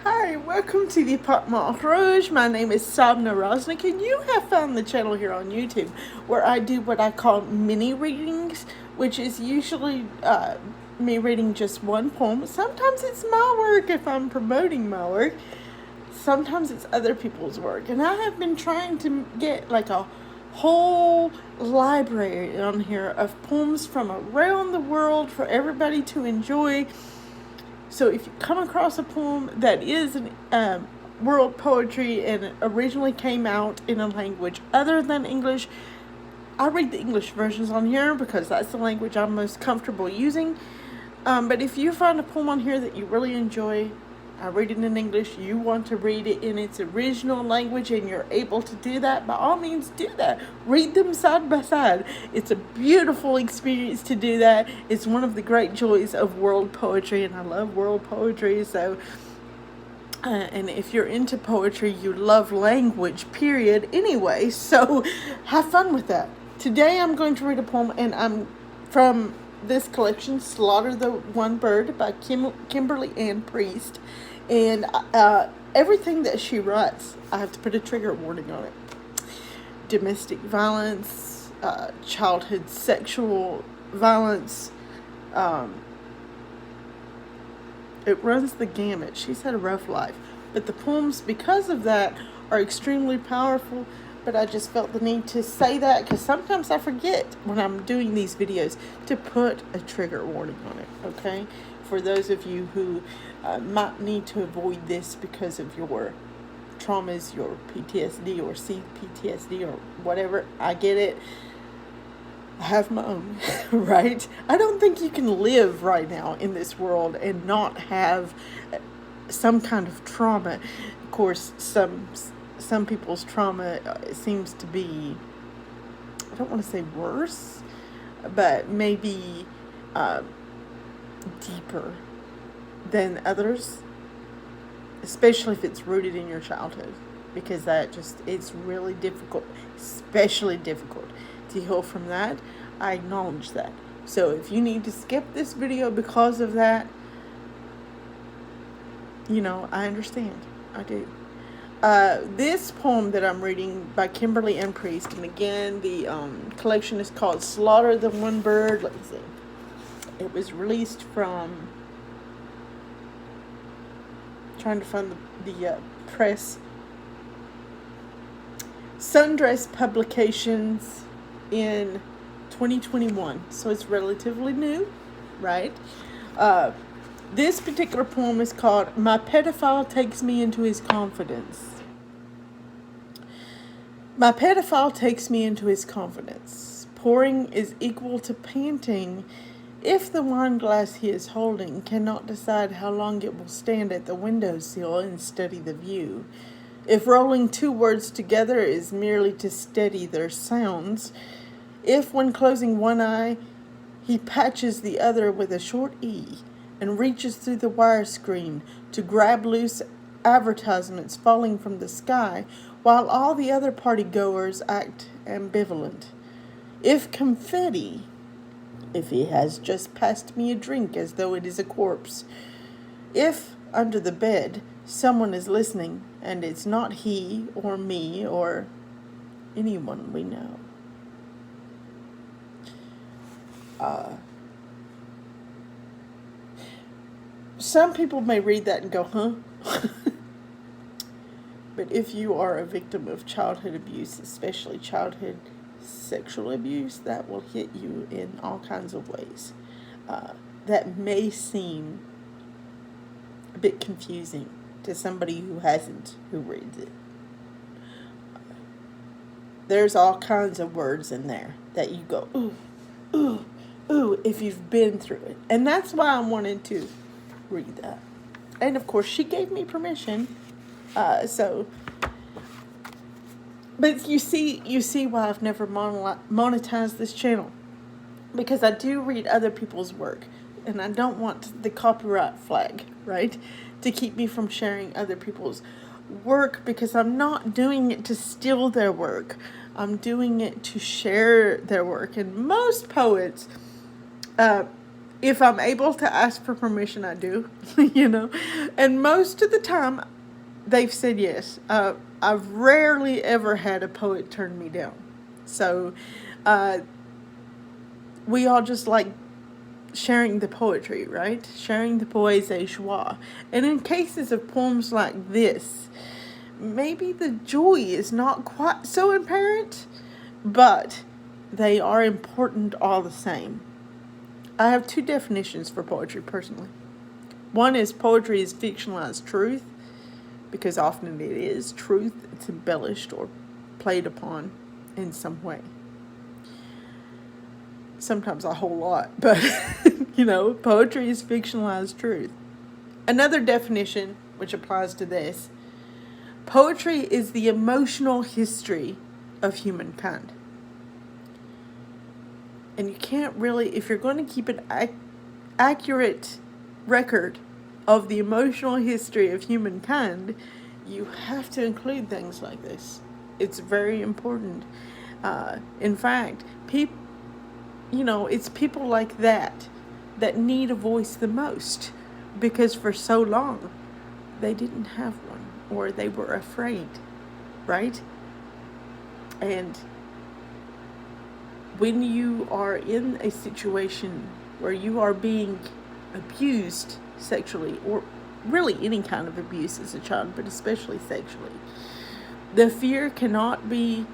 Hi, welcome to the Apartment Rouge. My name is Sabne Raznik, and you have found the channel here on YouTube where I do what I call mini readings, which is usually me reading just one poem. Sometimes it's my work if I'm promoting my work. Sometimes it's other people's work. And I have been trying to get like a whole library on here of poems from around the world for everybody to enjoy. So if you come across a poem that is world poetry and originally came out in a language other than English, I read the English versions on here because that's the language I'm most comfortable using. But if you find a poem on here that you really enjoy, I read it in English, you want to read it in its original language and you're able to do that, by all means do that. Read them side by side. It's a beautiful experience to do that. It's one of the great joys of world poetry, and I love world poetry. So, and if you're into poetry, you love language, period, anyway. So have fun with that. Today I'm going to read a poem, and I'm from this collection, Slaughter the One Bird by Kimberly Ann Priest. And everything that she writes, I have to put a trigger warning on it. Domestic violence, childhood sexual violence. It runs the gamut. She's had a rough life. But the poems, because of that, are extremely powerful. But I just felt the need to say that because sometimes I forget when I'm doing these videos to put a trigger warning on it, okay? For those of you who might need to avoid this because of your traumas, your PTSD or CPTSD or whatever, I get it. I have my own, right? I don't think you can live right now in this world and not have some kind of trauma. Of course, some people's trauma seems to be, I don't want to say worse, but maybe deeper than others, especially if it's rooted in your childhood, because it's really difficult, especially difficult to heal from that. I acknowledge that. So if you need to skip this video because of that, I understand. I do. This poem that I'm reading by Kimberly Ann Priest, and again, the collection is called Slaughter the One Bird. Let me see. It was released from, trying to find the press, Sundress Publications in 2021. So it's relatively new, right? This particular poem is called My Pedophile Takes Me Into His Confidence. My pedophile takes me into his confidence. Pouring is equal to panting if the wine glass he is holding cannot decide how long it will stand at the windowsill and study the view. If rolling two words together is merely to steady their sounds. If when closing one eye he patches the other with a short E and reaches through the wire screen to grab loose advertisements falling from the sky, while all the other party-goers act ambivalent. If confetti, if he has just passed me a drink as though it is a corpse. If, under the bed, someone is listening, and it's not he or me or anyone we know. Some people may read that and go, huh? But if you are a victim of childhood abuse, especially childhood sexual abuse, that will hit you in all kinds of ways. That may seem a bit confusing to somebody who reads it. There's all kinds of words in there that you go, ooh, ooh, ooh, if you've been through it. And that's why I wanted to read that. And of course, she gave me permission. But you see why I've never monetized this channel, because I do read other people's work, and I don't want the copyright flag, right, to keep me from sharing other people's work, because I'm not doing it to steal their work. I'm doing it to share their work. And most poets If I'm able to ask for permission, I do, you know. And most of the time, they've said yes. I've rarely ever had a poet turn me down. So, uh, we all just like sharing the poetry, right? Sharing the poésie joie. And in cases of poems like this, maybe the joy is not quite so apparent, but they are important all the same. I have two definitions for poetry personally. One is poetry is fictionalized truth, because often it is truth. It's embellished or played upon in some way. Sometimes a whole lot, but poetry is fictionalized truth. Another definition, which applies to this, poetry is the emotional history of humankind. And you can't really, if you're going to keep an accurate record of the emotional history of humankind, you have to include things like this. It's very important. In fact, it's people like that need a voice the most, because for so long they didn't have one, or they were afraid, right? And when you are in a situation where you are being abused sexually, or really any kind of abuse as a child, but especially sexually, the fear cannot be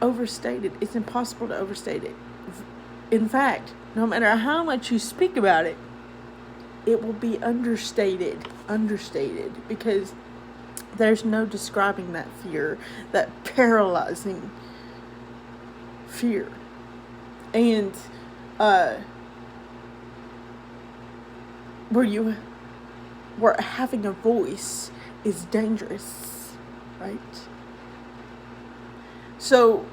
overstated. It's impossible to overstate it. In fact, no matter how much you speak about it, it will be understated, because there's no describing that fear, that paralyzing fear. And where having a voice is dangerous, right? So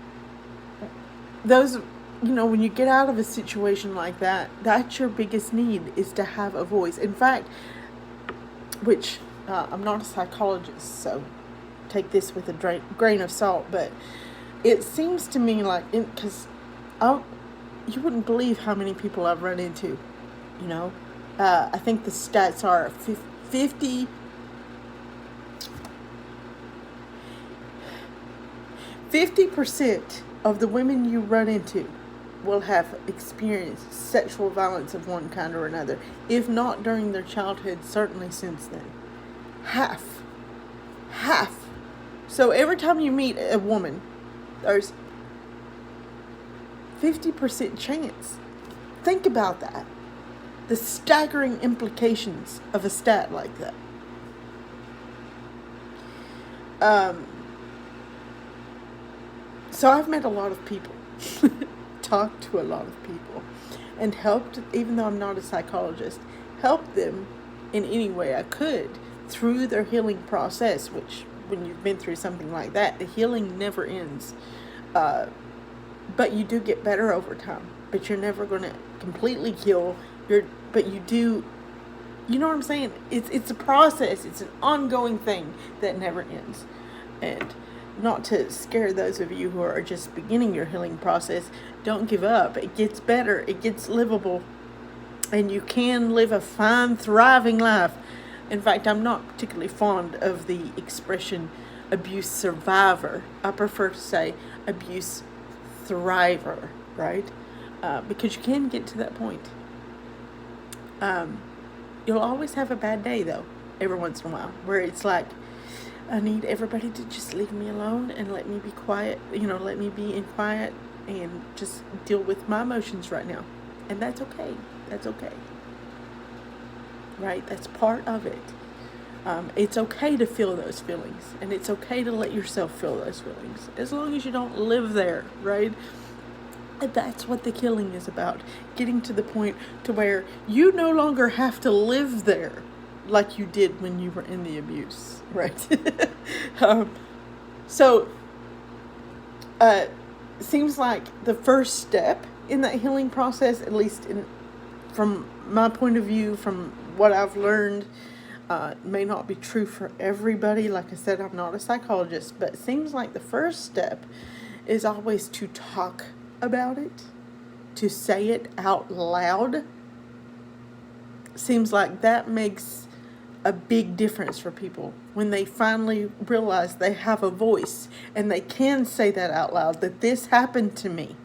those, when you get out of a situation like that, that's your biggest need, is to have a voice. In fact, which I'm not a psychologist, so take this with a grain of salt, but it seems to me like, because you wouldn't believe how many people I've run into, I think the stats are 50% of the women you run into will have experienced sexual violence of one kind or another. If not during their childhood, certainly since then. Half. So every time you meet a woman, there's 50% chance. Think about that. The staggering implications of a stat like that. So I've met a lot of people, talked to a lot of people, and helped, even though I'm not a psychologist, helped them in any way I could through their healing process, which, when you've been through something like that, the healing never ends. But you do get better over time. But you're never going to completely heal. But you do, you know what I'm saying? It's a process. It's an ongoing thing that never ends. And not to scare those of you who are just beginning your healing process, don't give up. It gets better. It gets livable. And you can live a fine, thriving life. In fact, I'm not particularly fond of the expression abuse survivor. I prefer to say abuse thriver, right? Because you can get to that point. You'll always have a bad day, though, every once in a while, where it's like, I need everybody to just leave me alone and let me be quiet, let me be in quiet and just deal with my emotions right now. And that's okay. That's okay. Right? That's part of it. It's okay to feel those feelings, and it's okay to let yourself feel those feelings, as long as you don't live there, right? And that's what the healing is about, getting to the point to where you no longer have to live there like you did when you were in the abuse, right? So seems like the first step in that healing process, at least from my point of view, from what I've learned, may not be true for everybody. Like I said, I'm not a psychologist, but it seems like the first step is always to talk about it, to say it out loud seems like that makes a big difference for people when they finally realize they have a voice and they can say that out loud, that this happened to me.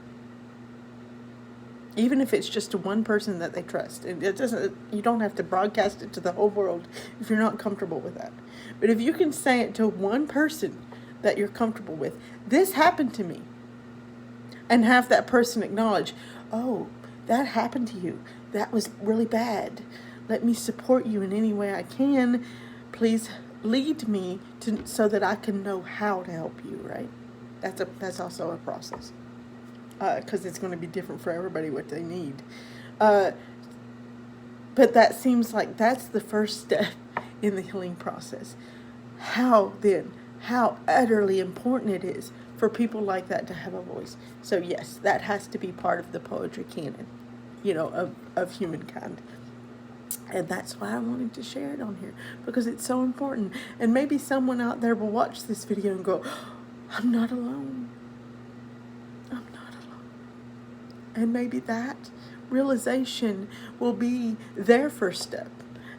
Even if it's just to one person that they trust. It doesn't, you don't have to broadcast it to the whole world if you're not comfortable with that. But if you can say it to one person that you're comfortable with, this happened to me, and have that person acknowledge, oh, that happened to you. That was really bad. Let me support you in any way I can. Please lead me so that I can know how to help you, right? That's also a process. Because it's going to be different for everybody what they need. But that seems like that's the first step in the healing process. How utterly important it is for people like that to have a voice. So yes, that has to be part of the poetry canon, of humankind. And that's why I wanted to share it on here, because it's so important. And maybe someone out there will watch this video and go, I'm not alone. I'm not alone. And maybe that realization will be their first step.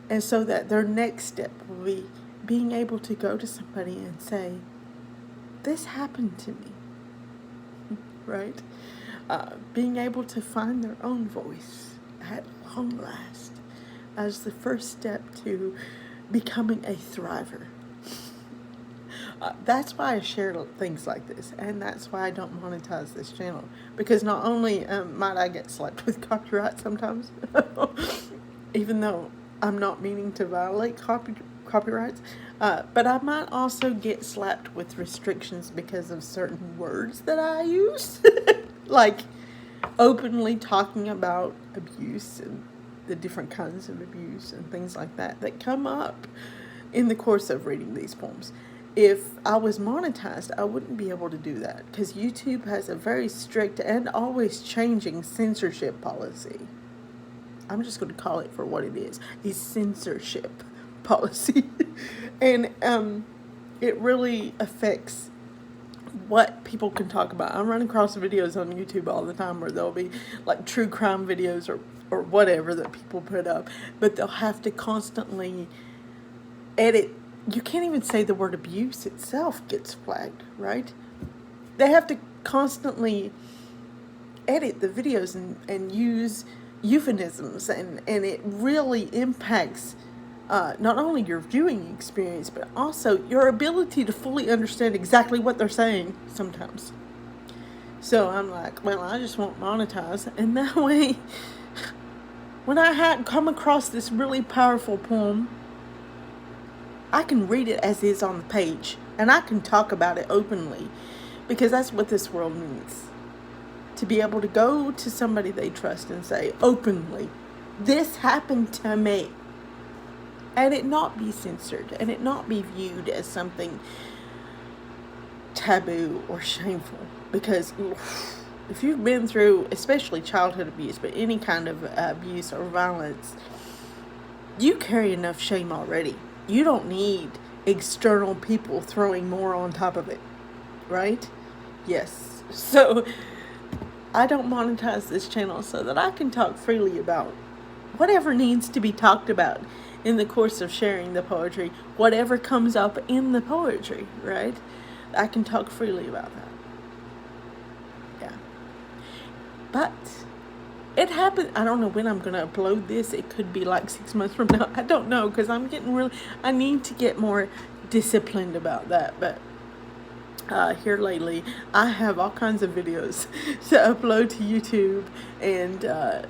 And so that their next step will be being able to go to somebody and say, this happened to me, right? Being able to find their own voice at long last as the first step to becoming a thriver. That's why I share things like this, and that's why I don't monetize this channel, because not only might I get slapped with copyright sometimes, even though I'm not meaning to violate copyrights, but I might also get slapped with restrictions because of certain words that I use, like openly talking about abuse and the different kinds of abuse and things like that come up in the course of reading these poems. If I was monetized, I wouldn't be able to do that, because YouTube has a very strict and always changing censorship policy. I'm just going to call it for what it is, a censorship policy. And it really affects what people can talk about. I run across videos on YouTube all the time where there'll be like true crime videos or whatever that people put up, but they'll have to constantly edit. You can't even say the word abuse itself gets flagged, right? They have to constantly edit the videos and use euphemisms, and it really impacts not only your viewing experience, but also your ability to fully understand exactly what they're saying sometimes. So I'm like, well, I just won't monetize, and that way, when I had come across this really powerful poem, I can read it as is on the page, and I can talk about it openly, because that's what this world needs. To be able to go to somebody they trust and say openly, this happened to me, and it not be censored, and it not be viewed as something taboo or shameful. Because if you've been through, especially childhood abuse, but any kind of abuse or violence, you carry enough shame already. You don't need external people throwing more on top of it, right? Yes. So I don't monetize this channel so that I can talk freely about whatever needs to be talked about in the course of sharing the poetry, whatever comes up in the poetry, right? I can talk freely about that. Yeah. But it happened. I don't know when I'm going to upload this. It could be like 6 months from now. I don't know, because I'm getting I need to get more disciplined about that. But here lately, I have all kinds of videos to upload to YouTube, and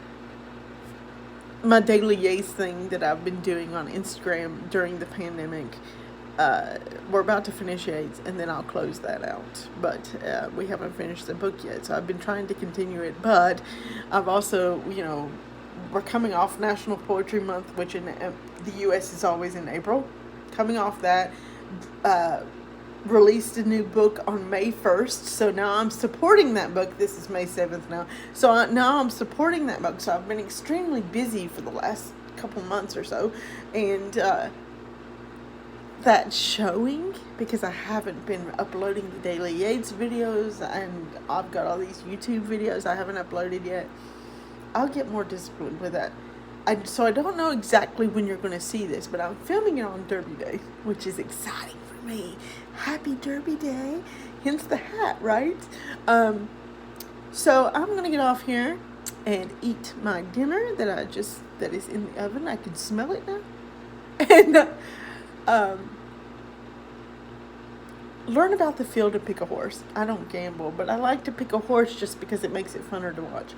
my daily yays thing that I've been doing on Instagram during the pandemic. We're about to finish yays, and then I'll close that out. But we haven't finished the book yet, so I've been trying to continue it. But I've also, we're coming off National Poetry Month, which in the U.S. is always in April. Coming off that, released a new book on May 1st, so now I'm supporting that book. This is May 7th now, so now I'm supporting that book. So I've been extremely busy for the last couple months or so, and that's showing because I haven't been uploading the Daily Yates videos, and I've got all these YouTube videos I haven't uploaded yet. I'll get more disciplined with that. So I don't know exactly when you're going to see this, but I'm filming it on Derby Day, which is exciting for me. Happy Derby Day, hence the hat, right? So I'm going to get off here and eat my dinner that is in the oven. I can smell it now. And learn about the field and pick a horse. I don't gamble, but I like to pick a horse just because it makes it funner to watch.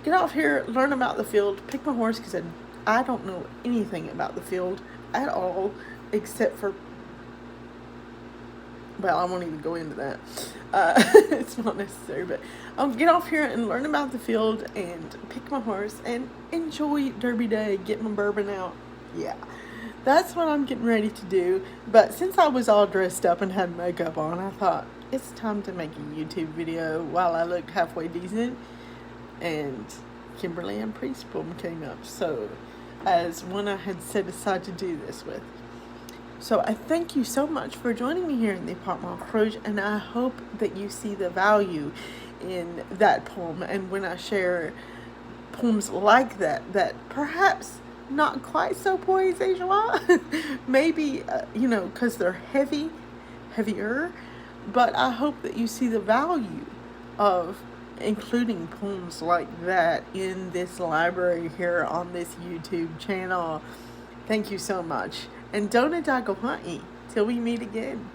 Get off here, learn about the field, pick my horse, because I don't know anything about the field at all, except for, well, I won't even go into that. It's not necessary, but I'll get off here and learn about the field and pick my horse and enjoy Derby Day, get my bourbon out. Yeah, that's what I'm getting ready to do. But since I was all dressed up and had makeup on, I thought it's time to make a YouTube video while I look halfway decent. And Kimberly Ann Priest poem came up, so as one I had set aside to do this with. So I thank you so much for joining me here in the Apartment Rouge, and I hope that you see the value in that poem, and when I share poems like that perhaps not quite so poise et joie, maybe, because they're heavier, but I hope that you see the value of including poems like that in this library here on this YouTube channel. Thank you so much. And don't go hunting till we meet again.